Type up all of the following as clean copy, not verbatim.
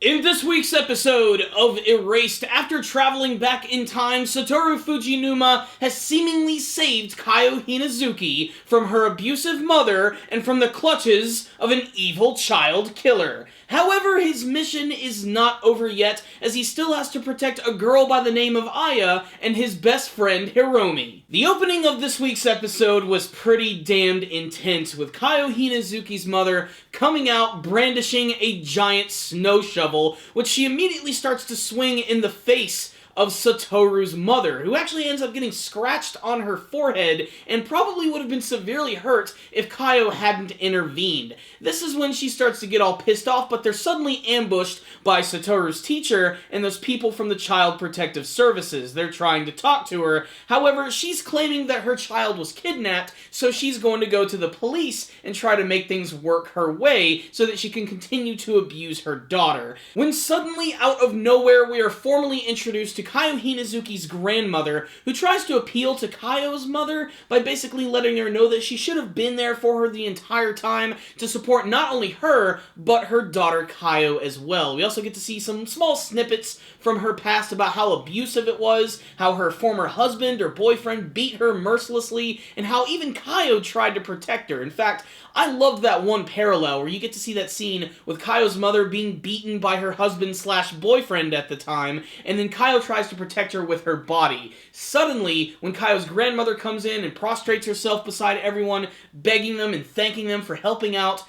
In this week's episode of Erased, after traveling back in time, Satoru Fujinuma has seemingly saved Kaio Hinazuki from her abusive mother and from the clutches of an evil child killer. However, his mission is not over yet, as he still has to protect a girl by the name of Aya and his best friend Hiromi. The opening of this week's episode was pretty damned intense, with Kaio Hinazuki's mother coming out brandishing a giant snow shovel, which she immediately starts to swing in the face of Satoru's mother, who actually ends up getting scratched on her forehead and probably would have been severely hurt if Kaio hadn't intervened. This is when she starts to get all pissed off, but they're suddenly ambushed by Satoru's teacher and those people from the Child Protective Services. They're trying to talk to her. However, she's claiming that her child was kidnapped, so she's going to go to the police and try to make things work her way so that she can continue to abuse her daughter. When suddenly, out of nowhere, we are formally introduced to Kaio Hinazuki's grandmother, who tries to appeal to Kaio's mother by basically letting her know that she should have been there for her the entire time to support not only her, but her daughter Kaio as well. We also get to see some small snippets from her past about how abusive it was, how her former husband or boyfriend beat her mercilessly, and how even Kaio tried to protect her. In fact, I loved that one parallel where you get to see that scene with Kaio's mother being beaten by her husband/boyfriend at the time, and then Kaio tries to protect her with her body. Suddenly, when Kaio's grandmother comes in and prostrates herself beside everyone, begging them and thanking them for helping out,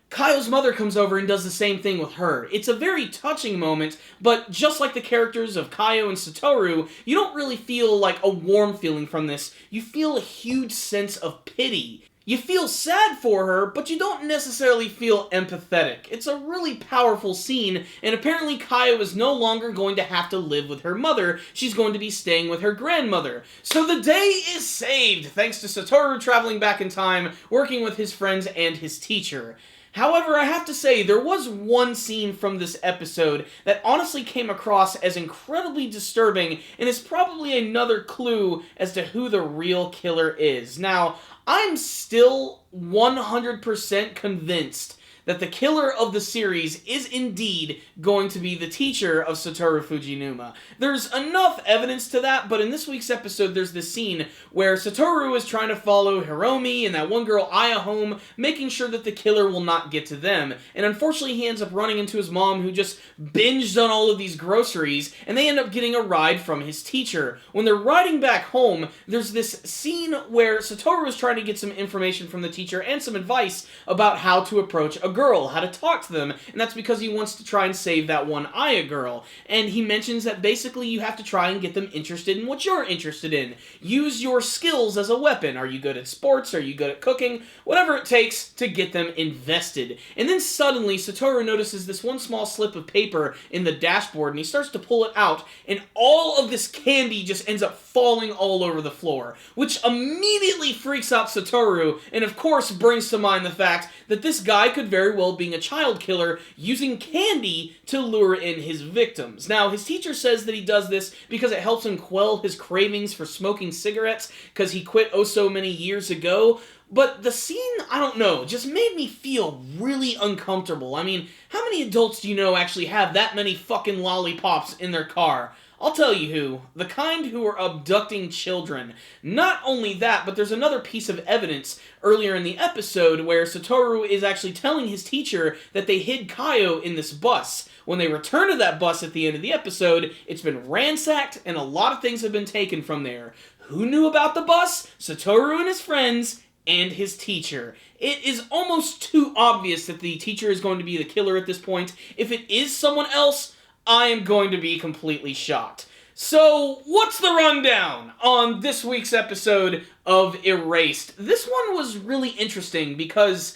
Kaio's mother comes over and does the same thing with her. It's a very touching moment, but just like the characters of Kaio and Satoru, you don't really feel like a warm feeling from this. You feel a huge sense of pity. You feel sad for her, but you don't necessarily feel empathetic. It's a really powerful scene, and apparently Kaio is no longer going to have to live with her mother. She's going to be staying with her grandmother. So the day is saved, thanks to Satoru traveling back in time, working with his friends and his teacher. However, I have to say, there was one scene from this episode that honestly came across as incredibly disturbing and is probably another clue as to who the real killer is. Now, I'm still 100% convinced that the killer of the series is indeed going to be the teacher of Satoru Fujinuma. There's enough evidence to that, but in this week's episode there's this scene where Satoru is trying to follow Hiromi and that one girl Aya home, making sure that the killer will not get to them. And unfortunately he ends up running into his mom, who just binged on all of these groceries, and they end up getting a ride from his teacher. When they're riding back home, there's this scene where Satoru is trying to get some information from the teacher and some advice about how to approach a girl, how to talk to them, and that's because he wants to try and save that one Aya girl. And he mentions that basically you have to try and get them interested in what you're interested in. Use your skills as a weapon. Are you good at sports? Are you good at cooking? Whatever it takes to get them invested. And then suddenly Satoru notices this one small slip of paper in the dashboard, and he starts to pull it out, and all of this candy just ends up falling all over the floor, which immediately freaks out Satoru, and of course brings to mind the fact that this guy could very well be a child killer using candy to lure in his victims. Now, his teacher says that he does this because it helps him quell his cravings for smoking cigarettes, because he quit oh so many years ago. But the scene, I don't know, just made me feel really uncomfortable. I mean, how many adults do you know actually have that many fucking lollipops in their car? I'll tell you who. The kind who are abducting children. Not only that, but there's another piece of evidence earlier in the episode where Satoru is actually telling his teacher that they hid Kaio in this bus. When they return to that bus at the end of the episode, it's been ransacked and a lot of things have been taken from there. Who knew about the bus? Satoru and his friends, and his teacher. It is almost too obvious that the teacher is going to be the killer at this point. If it is someone else, I am going to be completely shocked. So, what's the rundown on this week's episode of Erased? This one was really interesting because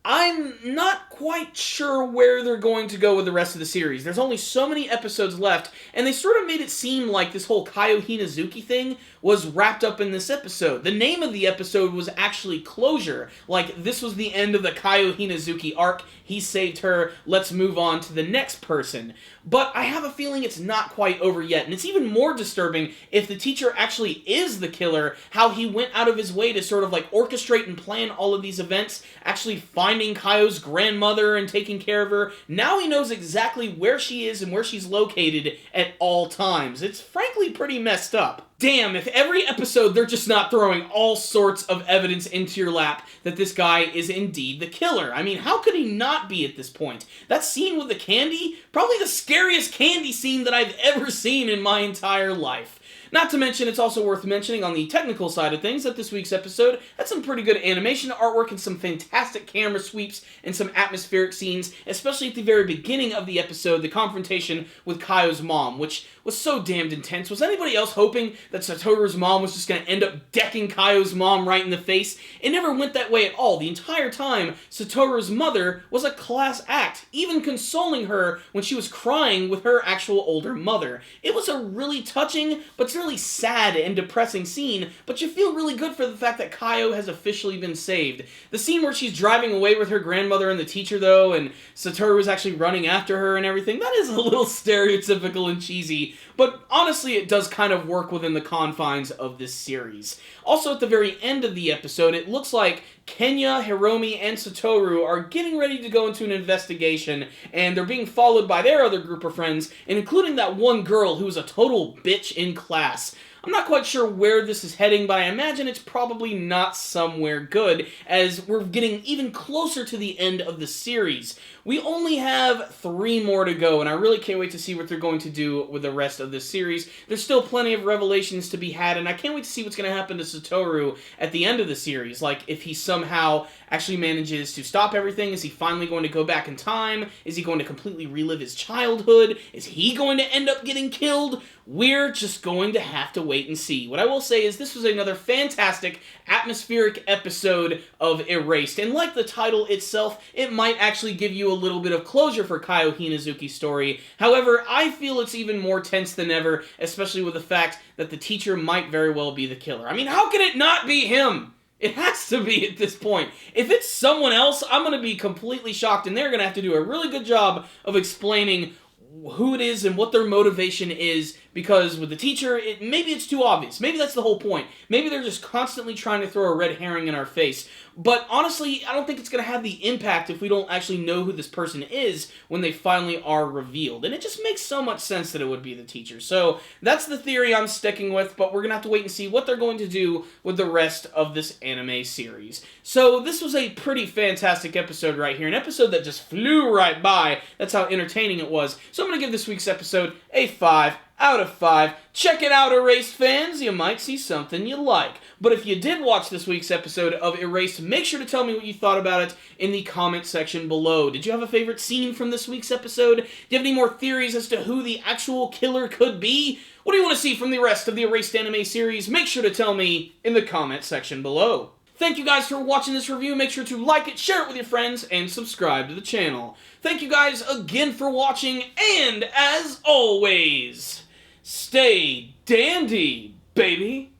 I'm not quite sure where they're going to go with the rest of the series. There's only so many episodes left, and they sort of made it seem like this whole Kaio Hinazuki thing was wrapped up in this episode. The name of the episode was actually Closure, like this was the end of the Kaio Hinazuki arc, he saved her, let's move on to the next person. But I have a feeling it's not quite over yet, and it's even more disturbing if the teacher actually is the killer, how he went out of his way to sort of like orchestrate and plan all of these events, actually find finding Kaio's grandmother and taking care of her. Now he knows exactly where she is and where she's located at all times. It's frankly pretty messed up. Damn, if every episode they're just not throwing all sorts of evidence into your lap that this guy is indeed the killer. I mean, how could he not be at this point? That scene with the candy? Probably the scariest candy scene that I've ever seen in my entire life. Not to mention, it's also worth mentioning on the technical side of things that this week's episode had some pretty good animation artwork and some fantastic camera sweeps and some atmospheric scenes, especially at the very beginning of the episode, the confrontation with Kaio's mom, which was so damned intense. Was anybody else hoping that Satoru's mom was just going to end up decking Kaio's mom right in the face? It never went that way at all. The entire time, Satoru's mother was a class act, even consoling her when she was crying with her actual older mother. It was a really touching, but really sad and depressing scene, but you feel really good for the fact that Kaio has officially been saved. The scene where she's driving away with her grandmother and the teacher, though, and Satoru is actually running after her and everything, that is a little stereotypical and cheesy, but honestly it does kind of work within the confines of this series. Also, at the very end of the episode, it looks like Kenya, Hiromi, and Satoru are getting ready to go into an investigation, and they're being followed by their other group of friends, including that one girl who was a total bitch in class. I'm not quite sure where this is heading, but I imagine it's probably not somewhere good, as we're getting even closer to the end of the series. We only have 3 more to go, and I really can't wait to see what they're going to do with the rest of this series. There's still plenty of revelations to be had, and I can't wait to see what's going to happen to Satoru at the end of the series. Like, if he somehow actually manages to stop everything, is he finally going to go back in time? Is he going to completely relive his childhood? Is he going to end up getting killed? We're just going to have to wait and see. What I will say is this was another fantastic, atmospheric episode of Erased, and like the title itself, it might actually give you a little bit of closure for Kaio Hinazuki's story. However, I feel it's even more tense than ever, especially with the fact that the teacher might very well be the killer. I mean, how can it not be him? It has to be at this point. If it's someone else, I'm going to be completely shocked, and they're going to have to do a really good job of explaining who it is and what their motivation is, because with the teacher, maybe it's too obvious. Maybe that's the whole point. Maybe they're just constantly trying to throw a red herring in our face. But honestly, I don't think it's going to have the impact if we don't actually know who this person is when they finally are revealed. And it just makes so much sense that it would be the teacher. So that's the theory I'm sticking with, but we're going to have to wait and see what they're going to do with the rest of this anime series. So this was a pretty fantastic episode right here. An episode that just flew right by. That's how entertaining it was. So I'm going to give this week's episode a 5 out of 5. Check it out, Erased fans. You might see something you like. But if you did watch this week's episode of Erased, make sure to tell me what you thought about it in the comment section below. Did you have a favorite scene from this week's episode? Do you have any more theories as to who the actual killer could be? What do you want to see from the rest of the Erased anime series? Make sure to tell me in the comment section below. Thank you guys for watching this review. Make sure to like it, share it with your friends, and subscribe to the channel. Thank you guys again for watching, and as always, stay dandy, baby!